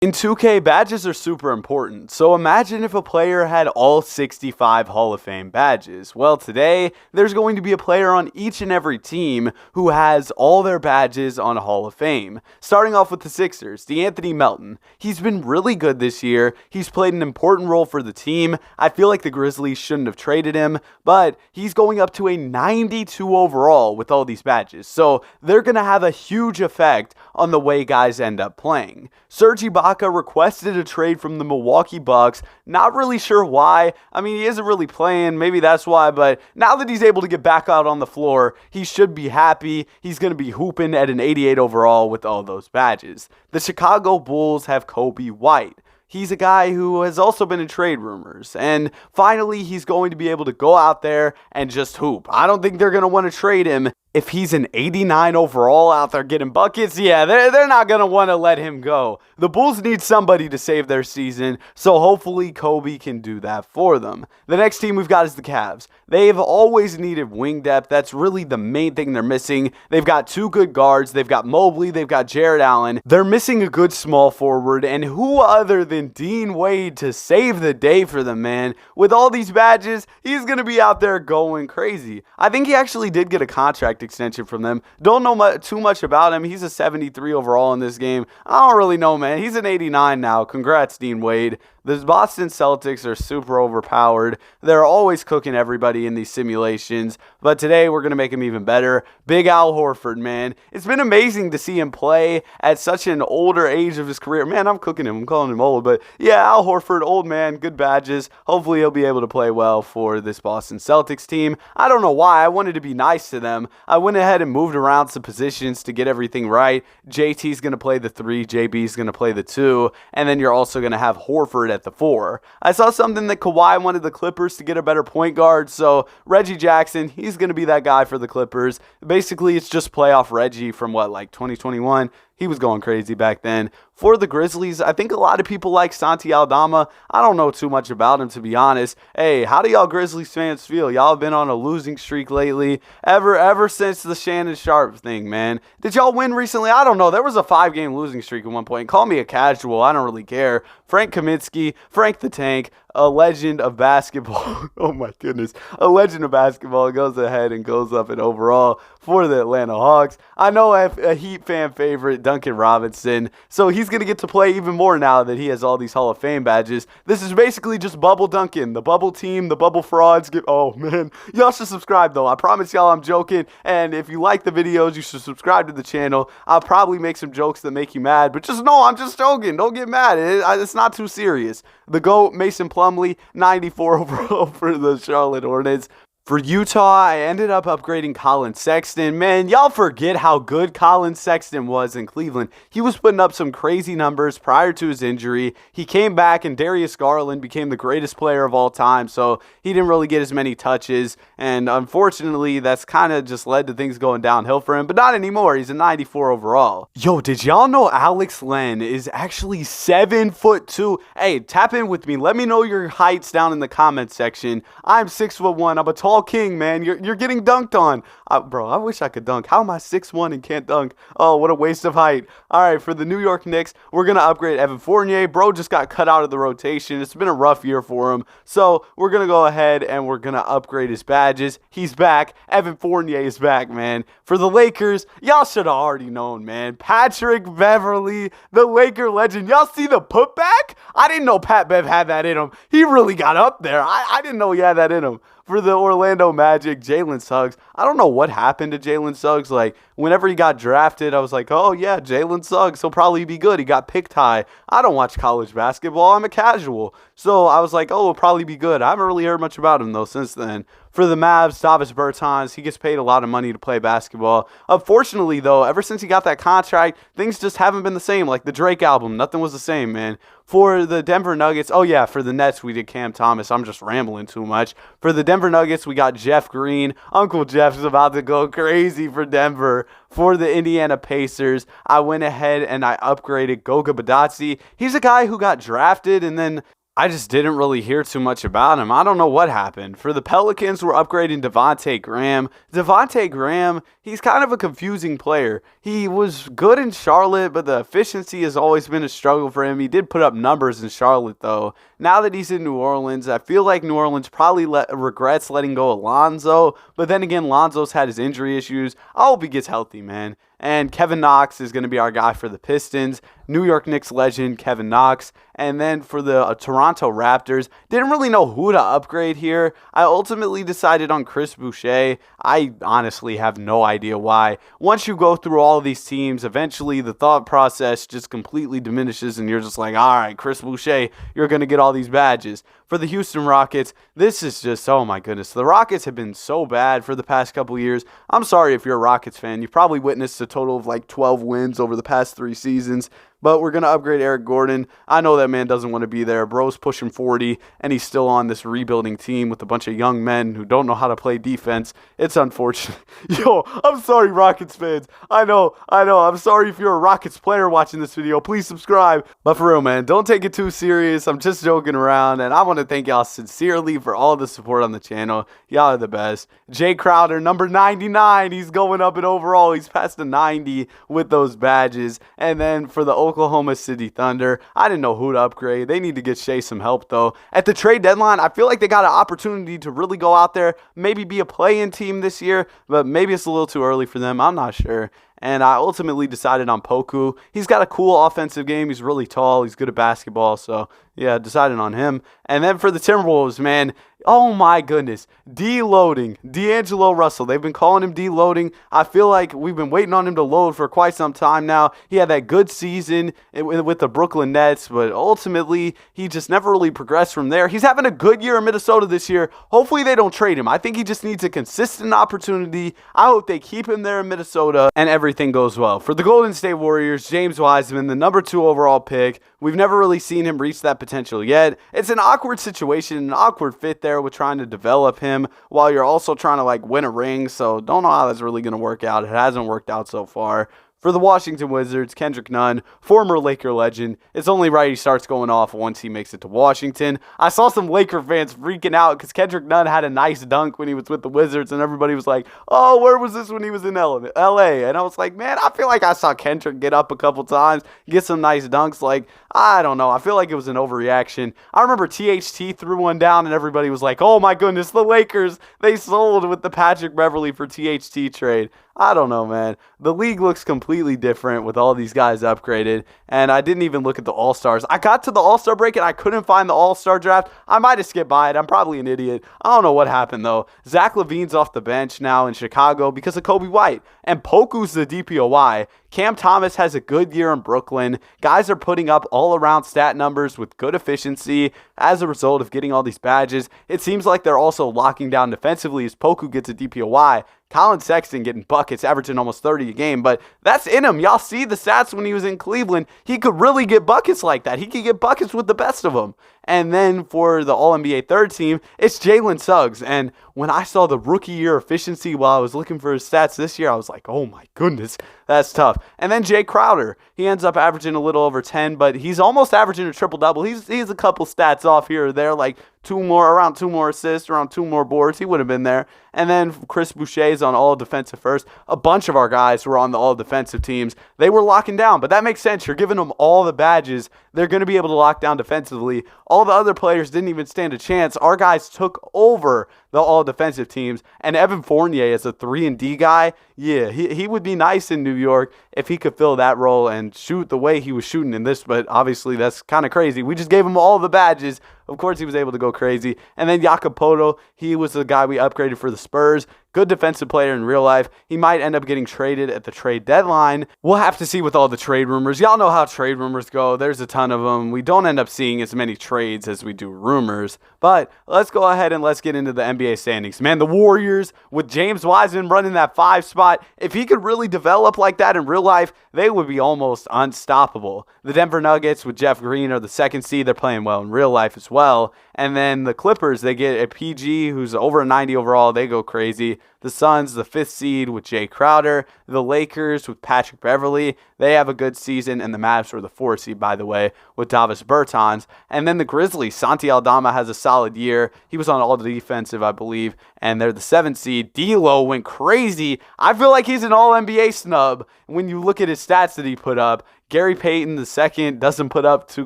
In 2K, badges are super important, so imagine if a player had all 65 Hall of Fame badges. Well, today, there's going to be a player on each and every team who has all their badges on Hall of Fame. Starting off with the Sixers, DeAnthony Melton. He's been really good this year. He's played an important role for the team. I feel like the Grizzlies shouldn't have traded him, but he's going up to a 92 overall with all these badges, so they're going to have a huge effect on the way guys end up playing. Serge Ibaka requested a trade from the Milwaukee Bucks. Not really sure why. I mean, he isn't really playing. Maybe that's why. But now that he's able to get back out on the floor, he should be happy. He's going to be hooping at an 88 overall with all those badges. The Chicago Bulls have Kobe White. He's a guy who has also been in trade rumors. And finally, he's going to be able to go out there and just hoop. I don't think they're going to want to trade him. If he's an 89 overall out there getting buckets, yeah, they're not going to want to let him go. The Bulls need somebody to save their season, so hopefully Kobe can do that for them. The next team we've got is the Cavs. They've always needed wing depth. That's really the main thing they're missing. They've got two good guards. They've got Mobley. They've got Jared Allen. They're missing a good small forward, and who other than Dean Wade to save the day for them, man? With all these badges, he's going to be out there going crazy. I think he actually did get a contract extension from them. Don't know too much about him. He's a 73 overall in this game. I don't really know, man. He's an 89 now. Congrats, Dean Wade. The Boston Celtics are super overpowered. They're always cooking everybody in these simulations, but today we're going to make him even better. Big Al Horford, man. It's been amazing to see him play at such an older age of his career. Man, I'm cooking him. I'm calling him old, but yeah, Al Horford, old man, good badges. Hopefully he'll be able to play well for this Boston Celtics team. I don't know why. I wanted to be nice to them. I went ahead and moved around some positions to get everything right. JT's going to play the 3, JB's going to play the 2, and then you're also going to have Horford at the 4. I saw something that Kawhi wanted the Clippers to get a better point guard, so Reggie Jackson, he's going to be that guy for the Clippers. Basically, it's just playoff Reggie from 2021? He was going crazy back then. For the Grizzlies, I think a lot of people like Santi Aldama. I don't know too much about him, to be honest. Hey, how do y'all Grizzlies fans feel? Y'all have been on a losing streak lately. Ever since the Shannon Sharp thing, man. Did y'all win recently? I don't know. There was a 5-game losing streak at one point. Call me a casual. I don't really care. Frank Kaminsky, Frank the Tank, a legend of basketball. Oh my goodness. A legend of basketball goes ahead and goes up in overall for the Atlanta Hawks. I know I have a Heat fan favorite, Duncan Robinson. So he's going to get to play even more now that he has all these Hall of Fame badges. This is basically just Bubble Duncan, the bubble team, the bubble frauds. Oh man. Y'all should subscribe though. I promise y'all I'm joking. And if you like the videos, you should subscribe to the channel. I'll probably make some jokes that make you mad, but just know I'm just joking. Don't get mad. It's not too serious. The GOAT, Mason Plumlee, 94 overall for the Charlotte Hornets. For Utah, I ended up upgrading Colin Sexton. Man, y'all forget how good Colin Sexton was in Cleveland. He was putting up some crazy numbers prior to his injury. He came back and Darius Garland became the greatest player of all time, so he didn't really get as many touches. And unfortunately, that's kind of just led to things going downhill for him, but not anymore. He's a 94 overall. Yo, did y'all know Alex Len is actually 7'2"? Hey, tap in with me. Let me know your heights down in the comment section. I'm 6'1". I'm a tall king, man. You're getting dunked on. Bro, I wish I could dunk. How am I 6'1" and can't dunk? Oh, what a waste of height. All right, for the New York Knicks, we're going to upgrade Evan Fournier. Bro just got cut out of the rotation. It's been a rough year for him. So we're going to go ahead and we're going to upgrade his badges. He's back. Evan Fournier is back, man. For the Lakers, y'all should have already known, man. Patrick Beverley, the Laker legend. Y'all see the putback? I didn't know Pat Bev had that in him. He really got up there. I didn't know he had that in him. For the Orlando Magic, Jalen Suggs. I don't know what happened to Jalen Suggs. Like, whenever he got drafted, I was like, oh, yeah, Jalen Suggs, he'll probably be good. He got picked high. I don't watch college basketball. I'm a casual. So I was like, oh, he'll probably be good. I haven't really heard much about him, though, since then. For the Mavs, Davis Bertans, he gets paid a lot of money to play basketball. Unfortunately, though, ever since he got that contract, things just haven't been the same. Like the Drake album, nothing was the same, man. For the Denver Nuggets, oh yeah, for the Nets, we did Cam Thomas. I'm just rambling too much. For the Denver Nuggets, we got Jeff Green. Uncle Jeff's about to go crazy for Denver. For the Indiana Pacers, I went ahead and I upgraded Goga Badatsi. He's a guy who got drafted and then I just didn't really hear too much about him. I don't know what happened. For the Pelicans, we're upgrading Devontae Graham. Devontae Graham, he's kind of a confusing player. He was good in Charlotte, but the efficiency has always been a struggle for him. He did put up numbers in Charlotte, though. Now that he's in New Orleans, I feel like New Orleans probably regrets letting go of Lonzo. But then again, Lonzo's had his injury issues. I hope he gets healthy, man. And Kevin Knox is going to be our guy for the Pistons. New York Knicks legend Kevin Knox. And then for the Toronto Raptors, didn't really know who to upgrade here. I ultimately decided on Chris Boucher. I honestly have no idea why. Once you go through all of these teams, eventually the thought process just completely diminishes and you're just like, all right, Chris Boucher, you're going to get all these badges. For the Houston Rockets, this is just, oh my goodness. The Rockets have been so bad for the past couple years. I'm sorry if you're a Rockets fan. You've probably witnessed a total of like 12 wins over the past 3 seasons. But we're going to upgrade Eric Gordon. I know that man doesn't want to be there. Bro's pushing 40, and he's still on this rebuilding team with a bunch of young men who don't know how to play defense. It's unfortunate. Yo, I'm sorry, Rockets fans. I know. I'm sorry if you're a Rockets player watching this video. Please subscribe. But for real, man, don't take it too serious. I'm just joking around, and I want to thank y'all sincerely for all the support on the channel. Y'all are the best. Jay Crowder, number 99. He's going up in overall. He's past the 90 with those badges. And then for the Oklahoma City Thunder, I didn't know who to upgrade. They need to get Shea some help, though. At the trade deadline, I feel like they got an opportunity to really go out there, maybe be a play-in team this year, but maybe it's a little too early for them. I'm not sure. And I ultimately decided on Poku. He's got a cool offensive game. He's really tall. He's good at basketball. So, yeah, decided on him. And then for the Timberwolves, man, oh my goodness. Deloading. D'Angelo Russell. They've been calling him deloading. I feel like we've been waiting on him to load for quite some time now. He had that good season with the Brooklyn Nets, but ultimately he just never really progressed from there. He's having a good year in Minnesota this year. Hopefully they don't trade him. I think he just needs a consistent opportunity. I hope they keep him there in Minnesota and everything goes well. For the Golden State Warriors, James Wiseman, the number 2 overall pick. We've never really seen him reach that potential yet. It's an awkward situation, an awkward fit there with trying to develop him while you're also trying to like win a ring. So don't know how that's really going to work out. It hasn't worked out so far. For the Washington Wizards, Kendrick Nunn, former Laker legend. It's only right he starts going off once he makes it to Washington. I saw some Laker fans freaking out because Kendrick Nunn had a nice dunk when he was with the Wizards, and everybody was like, oh, where was this when he was in LA? And I was like, man, I feel like I saw Kendrick get up a couple times, get some nice dunks. Like, I don't know. I feel like it was an overreaction. I remember THT threw one down, and everybody was like, oh my goodness, the Lakers, they sold with the Patrick Beverley for THT trade. I don't know, man. The league looks completely different with all these guys upgraded, and I didn't even look at the All-Stars. I got to the All-Star break, and I couldn't find the All-Star draft. I might have skipped by it. I'm probably an idiot. I don't know what happened, though. Zach LaVine's off the bench now in Chicago because of Kobe White, and Poku's the DPOY. Cam Thomas has a good year in Brooklyn. Guys are putting up all-around stat numbers with good efficiency as a result of getting all these badges. It seems like they're also locking down defensively as Poku gets a DPOY. Colin Sexton getting buckets, averaging almost 30 a game, but that's in him. Y'all see the stats when he was in Cleveland. He could really get buckets like that. He could get buckets with the best of them. And then for the All-NBA third team, it's Jalen Suggs. And when I saw the rookie year efficiency while I was looking for his stats this year, I was like, oh my goodness, that's tough. And then Jay Crowder, he ends up averaging a little over 10, but he's almost averaging a triple-double. He's a couple stats off here or there, like around two more assists, around 2 more boards. He would have been there. And then Chris Boucher's on all defensive first. A bunch of our guys were on the all defensive teams. They were locking down, but that makes sense. You're giving them all the badges. They're going to be able to lock down defensively. All the other players didn't even stand a chance. Our guys took over the all defensive teams. And Evan Fournier is a 3-and-D guy. Yeah, he would be nice in New York if he could fill that role and shoot the way he was shooting in this, but obviously that's kind of crazy. We just gave him all the badges. Of course he was able to go crazy. And then Jakob Poeltl, he was the guy we upgraded for the Spurs. Good defensive player in real life. He might end up getting traded at the trade deadline. We'll have to see with all the trade rumors. Y'all know how trade rumors go. There's a ton of them. We don't end up seeing as many trades as we do rumors. But let's go ahead and let's get into the NBA standings. Man, the Warriors with James Wiseman running that 5 spot, if he could really develop like that in real life, they would be almost unstoppable. The Denver Nuggets with Jeff Green are the 2nd seed. They're playing well in real life as well. And then the Clippers, they get a PG who's over a 90 overall. They go crazy. The Suns, the 5th seed with Jay Crowder. The Lakers with Patrick Beverley. They have a good season. And the Mavs were the 4th seed, by the way, with Davis Bertans. And then the Grizzlies, Santi Aldama has a solid year. He was on all the defensive, I believe. And they're the 7th seed. D'Lo went crazy. I feel like he's an all-NBA snub when you look at his stats that he put up. Gary Payton II doesn't put up too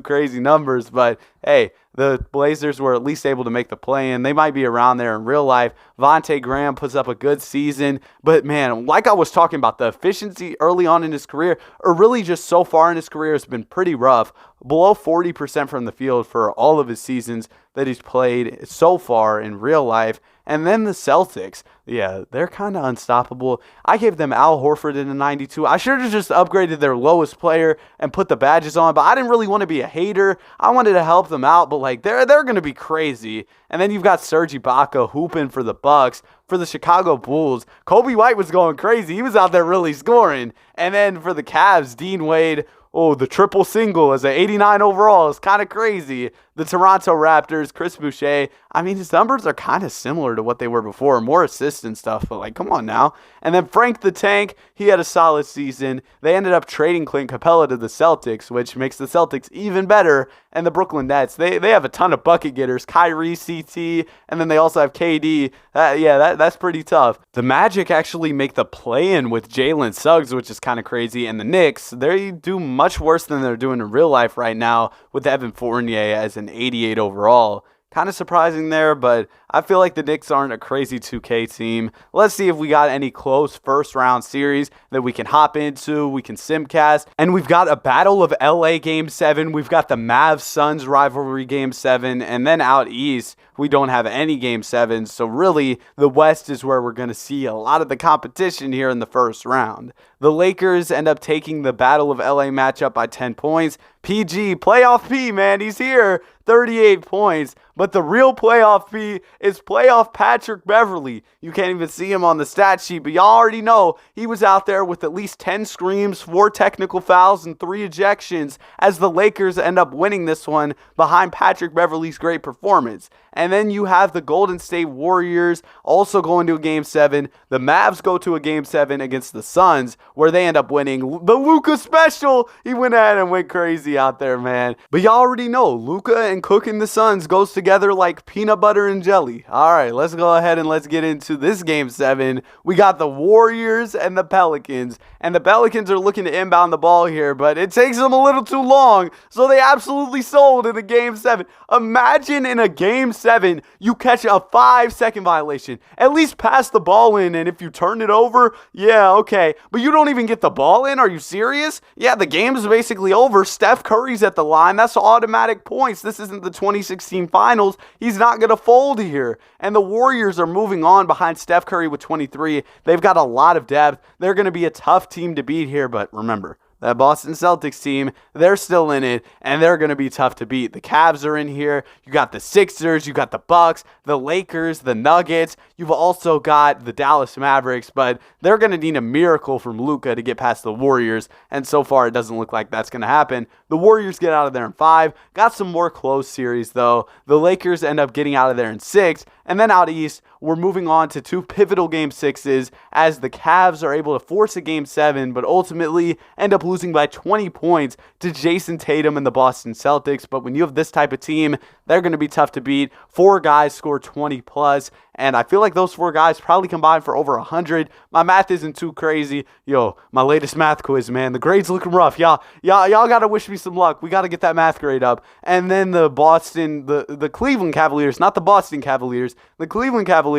crazy numbers, but hey, the Blazers were at least able to make the play-in. They might be around there in real life. Vontae Graham puts up a good season. But, man, like I was talking about, the efficiency early on in his career, or really just so far in his career, has been pretty rough. Below 40% from the field for all of his seasons that he's played so far in real life. And then the Celtics, yeah, they're kind of unstoppable. I gave them Al Horford in the 92. I should have just upgraded their lowest player and put the badges on, but I didn't really want to be a hater. I wanted to help them out, but like they're going to be crazy. And then you've got Serge Ibaka hooping for the Bucks. For the Chicago Bulls, Kobe White was going crazy. He was out there really scoring. And then for the Cavs, Dean Wade, the triple single as an 89 overall is kind of crazy. The Toronto Raptors, Chris Boucher, I mean, his numbers are kind of similar to what they were before. More assists and stuff, but like, come on now. And then Frank the Tank, he had a solid season. They ended up trading Clint Capella to the Celtics, which makes the Celtics even better. And the Brooklyn Nets, they have a ton of bucket getters. Kyrie, CT, and then they also have KD. That's pretty tough. The Magic actually make the play-in with Jalen Suggs, which is kind of crazy. And the Knicks, they do much worse than they're doing in real life right now with Evan Fournier as an 88 overall. Kind of surprising there, but I feel like the Knicks aren't a crazy 2K team. Let's see if we got any close first-round series that we can hop into, we can simcast. And we've got a Battle of LA Game 7. We've got the Mavs-Suns rivalry Game 7. And then out east, we don't have any Game 7s. So really, the West is where we're going to see a lot of the competition here in the first round. The Lakers end up taking the Battle of LA matchup by 10 points. PG, playoff P, man, he's here. 38 points. But the real playoff P is playoff Patrick Beverley. You can't even see him on the stat sheet, but y'all already know he was out there with at least 10 screams, 4 technical fouls, and 3 ejections as the Lakers end up winning this one behind Patrick Beverley's great performance. And then you have the Golden State Warriors also going to a Game 7. The Mavs go to a Game 7 against the Suns, where they end up winning. The Luka special, he went ahead and went crazy out there, man. But y'all already know, Luka and cooking the Suns goes together like peanut butter and jelly. All right, let's go ahead and let's get into this Game 7. We got the Warriors and the Pelicans. And the Pelicans are looking to inbound the ball here, but it takes them a little too long. So they absolutely sold in the Game 7. Imagine in a Game 7, you catch a 5-second violation. At least pass the ball in, and if you turn it over, yeah, okay. But you don't even get the ball in? Are you serious? Yeah, the game is basically over. Steph Curry's at the line. That's automatic points. This isn't the 2016 finals. He's not going to fold here. And the Warriors are moving on behind Steph Curry with 23. They've got a lot of depth. They're going to be a tough team to beat here, but remember, that Boston Celtics team, they're still in it, and they're going to be tough to beat. The Cavs are in here. You got the Sixers, you got the Bucks, the Lakers, the Nuggets. You've also got the Dallas Mavericks, but they're going to need a miracle from Luka to get past the Warriors, and so far it doesn't look like that's going to happen. The Warriors get out of there in 5. Got some more close series, though. The Lakers end up getting out of there in 6, and then out east, we're moving on to 2 pivotal Game 6s as the Cavs are able to force a Game 7, but ultimately end up losing by 20 points to Jason Tatum and the Boston Celtics. But when you have this type of team, they're going to be tough to beat. 4 guys score 20 plus, and I feel like those 4 guys probably combined for over 100. My math isn't too crazy. Yo, my latest math quiz, man. The grade's looking rough. Y'all got to wish me some luck. We got to get that math grade up. And then the Cleveland Cavaliers, not the Boston Cavaliers, the Cleveland Cavaliers,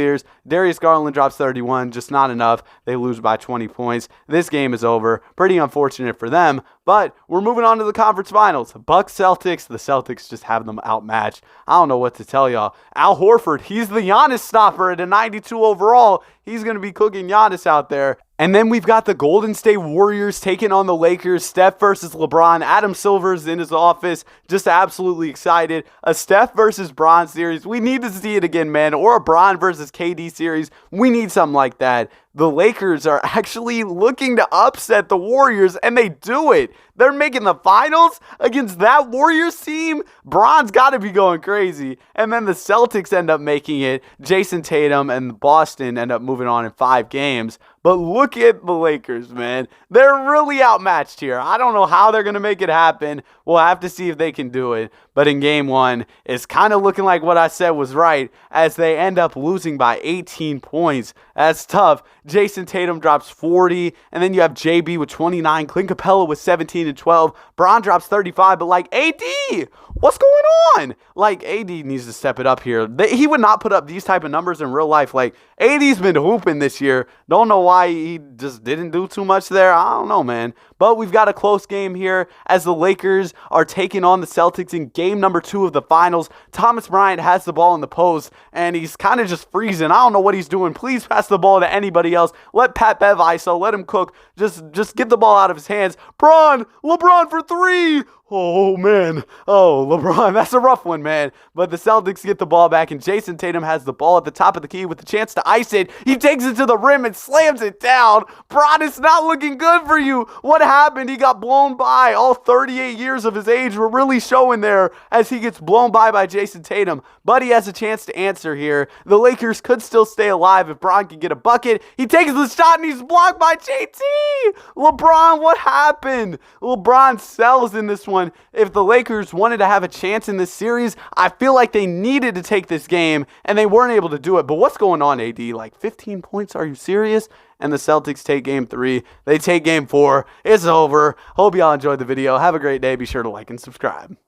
Darius Garland drops 31, just not enough. They lose by 20 points. This game is over. Pretty unfortunate for them, but we're moving on to the conference finals. Bucks Celtics, the Celtics just have them outmatched. I don't know what to tell y'all. Al Horford, he's the Giannis stopper at a 92 overall. He's going to be cooking Giannis out there. And then we've got the Golden State Warriors taking on the Lakers. Steph versus LeBron. Adam Silver's in his office, just absolutely excited. A Steph versus Bron series. We need to see it again, man. Or a Bron versus KD series. We need something like that. the Lakers are actually looking to upset the Warriors, and they do it. They're making the finals against that Warriors team. Bron's got to be going crazy. And then the Celtics end up making it. Jason Tatum and Boston end up moving on in 5 games. But look at the Lakers, man. They're really outmatched here. I don't know how they're going to make it happen. We'll have to see if they can do it. But in game 1, it's kind of looking like what I said was right, as they end up losing by 18 points. That's tough. Jason Tatum drops 40, and then you have JB with 29, Clint Capella with 17 and 12. Bron drops 35, but like, AD, what's going on? Like, AD needs to step it up here. He would not put up these type of numbers in real life. Like, AD's been hooping this year. Don't know why he just didn't do too much there. I don't know, man. But we've got a close game here as the Lakers are taking on the Celtics in game number 2 of the finals. Thomas Bryant has the ball in the post, and he's kind of just freezing. I don't know what he's doing. Please pass the ball to anybody else. Let Pat Bev ISO. Let him cook. Just get the ball out of his hands. LeBron for 3. Oh, man. Oh, LeBron. That's a rough one, man. But the Celtics get the ball back, and Jason Tatum has the ball at the top of the key with the chance to ice it. He takes it to the rim and slams it down. Bron, it's not looking good for you. What happened? He got blown by. All 38 years of his age were really showing there as he gets blown by Jason Tatum. But he has a chance to answer here. The Lakers could still stay alive if Bron can get a bucket. He takes the shot, and he's blocked by JT. LeBron, what happened? LeBron sells in this one. If the Lakers wanted to have a chance in this series, I feel like they needed to take this game, and they weren't able to do it. But what's going on, AD? Like 15 points? Are you serious? And the Celtics take game 3. They take game 4. It's over. Hope y'all enjoyed the video. Have a great day. Be sure to like and subscribe.